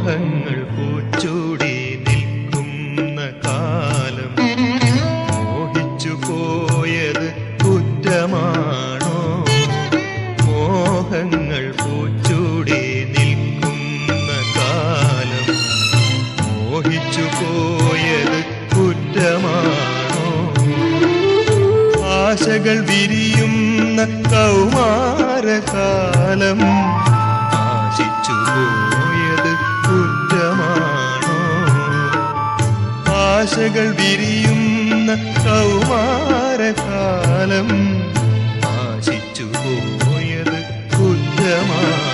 മോഹങ്ങൾ പൂച്ചൂടി നിൽക്കുന്ന കാലം മോഹിച്ചു പോയത് കുറ്റമാണോ? മോഹങ്ങൾ പൂച്ചൂടി നിൽക്കുന്ന കാലം മോഹിച്ചു പോയത് കുറ്റമാണോ? ആശകൾ വിരിയുന്ന കൗമാരകാലം ആശിച്ചു പോയത് കുറ്റമാണോ? ആശകൾ വിരിയുന്ന കൗമാരകാലം ആശിച്ചു പോയത് കുറ്റമാണോ?